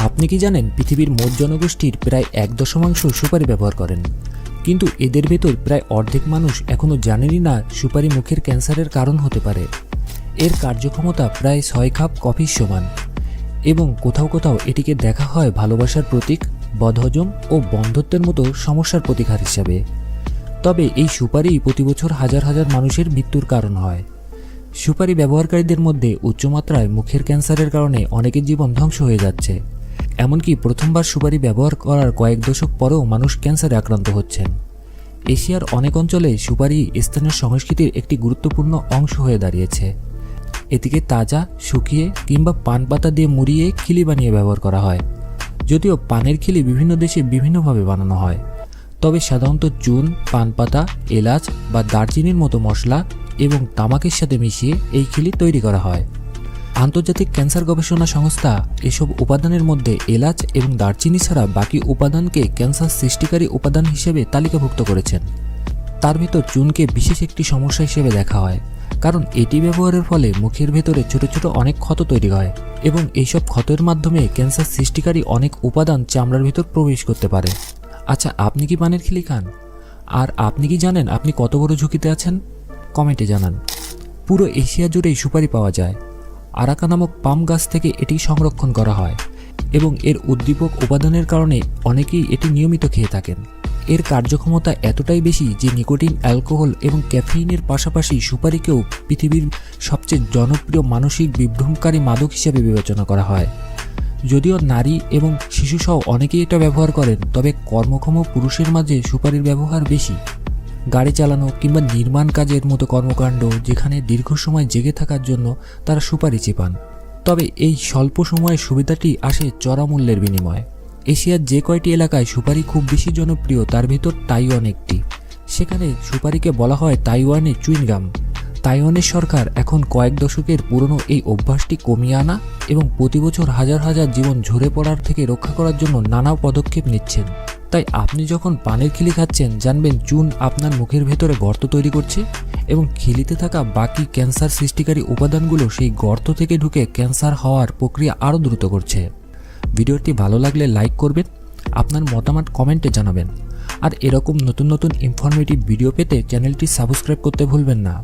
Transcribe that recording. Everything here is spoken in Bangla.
আপনি কি জানেন পৃথিবীর মোট জনগোষ্ঠীর প্রায় 1% সুপারি ব্যবহার করেন, কিন্তু এদের ভেতর প্রায় অর্ধেক মানুষ এখনও জানেনই না সুপারি মুখের ক্যান্সারের কারণ হতে পারে। এর কার্যক্ষমতা প্রায় 6 কাপ কফির সমান এবং কোথাও কোথাও এটিকে দেখা হয় ভালোবাসার প্রতীক, বদহজম ও বন্ধ্যত্বের মতো সমস্যার প্রতিকার হিসাবে। তবে এই সুপারি প্রতি বছর হাজার হাজার মানুষের মৃত্যুর কারণ হয়। সুপারি ব্যবহারকারীদের মধ্যে উচ্চমাত্রায় মুখের ক্যান্সারের কারণে অনেকের জীবন ধ্বংস হয়ে যাচ্ছে। এমনকি প্রথমবার সুপারি ব্যবহার করার কয়েক দশক পরেও মানুষ ক্যান্সারে আক্রান্ত হচ্ছেন। এশিয়ার অনেক অঞ্চলে সুপারি স্থানীয় সংস্কৃতির একটি গুরুত্বপূর্ণ অংশ হয়ে দাঁড়িয়েছে। এটিকে তাজা, শুকিয়ে কিংবা পান পাতা দিয়ে মুড়িয়ে খিলি বানিয়ে ব্যবহার করা হয়। যদিও পানের খিলি বিভিন্ন দেশে বিভিন্নভাবে বানানো হয়, তবে সাধারণত চুন, পান পাতা, এলাচ বা দারচিনির মতো মশলা এবং তামাকের সাথে মিশিয়ে এই খিলি তৈরি করা হয়। আন্তর্জাতিক ক্যান্সার গবেষণা সংস্থা এসব উপাদানের মধ্যে এলাচ এবং দারচিনি ছাড়া বাকি উপাদানকে ক্যান্সার সৃষ্টিকারী উপাদান হিসেবে তালিকাভুক্ত করেছেন। তার ভিতর চুনকে বিশেষ একটি সমস্যা হিসেবে দেখা হয়, কারণ এটি ব্যবহারের ফলে মুখের ভেতরে ছোট ছোট অনেক ক্ষত তৈরি হয় এবং এইসব ক্ষতের মাধ্যমে ক্যান্সার সৃষ্টিকারী অনেক উপাদান চামড়ার ভিতর প্রবেশ করতে পারে। আচ্ছা, আপনি কি পানের খিলি খান? আর আপনি কি জানেন আপনি কত বড় ঝুঁকিতে আছেন? কমেন্টে জানান। পুরো এশিয়া জুড়েই সুপারি পাওয়া যায়। আরাকা নামক পাম গাছ থেকে এটি সংরক্ষণ করা হয় এবং এর উদ্দীপক উপাদানের কারণে অনেকেই এটি নিয়মিত খেয়ে থাকেন। এর কার্যক্ষমতা এতটাই বেশি যে নিকোটিন, অ্যালকোহল এবং ক্যাফেইনের পাশাপাশি সুপারিকেও পৃথিবীর সবচেয়ে জনপ্রিয় মানসিক বিভ্রমকারী মাদক হিসেবে বিবেচনা করা হয়। যদিও নারী এবং শিশুসহ অনেকেই এটা ব্যবহার করেন, তবে কর্মক্ষম পুরুষের মাঝে সুপারির ব্যবহার বেশি। গাড়ি চালানো কিংবা নির্মাণ কাজের মতো কর্মকাণ্ড যেখানে দীর্ঘ সময় জেগে থাকার জন্য তারা সুপারি চিপান। তবে এই স্বল্প সময়ের সুবিধাটি আসে চড়া মূল্যের বিনিময়ে। এশিয়ার যে কয়টি এলাকায় সুপারি খুব বেশি জনপ্রিয় তার ভিতর তাইওয়ান একটি। সেখানে সুপারিকে বলা হয় তাইওয়ানে চুইংগাম। তাইওয়ানের সরকার এখন কয়েক দশকের পুরনো এই অভ্যাসটি কমিয়ে আনা এবং প্রতি বছর হাজার হাজার জীবন ঝরে পড়ার থেকে রক্ষা করার জন্য নানা পদক্ষেপ নিচ্ছেন। তাই আপনি যখন পানের খিলি খাচ্ছেন, জানবেন চুন আপনার মুখের ভেতরে গর্ত তৈরি করছে এবং খিলিতে থাকা বাকি ক্যান্সার সৃষ্টিকারী উপাদানগুলো সেই গর্ত থেকে ঢুকে ক্যান্সার হওয়ার প্রক্রিয়া আরও দ্রুত করছে। ভিডিওটি ভালো লাগলে লাইক করবেন, আপনার মতামত কমেন্টে জানাবেন, আর এরকম নতুন নতুন ইনফরমেটিভ ভিডিও পেতে চ্যানেলটি সাবস্ক্রাইব করতে ভুলবেন না।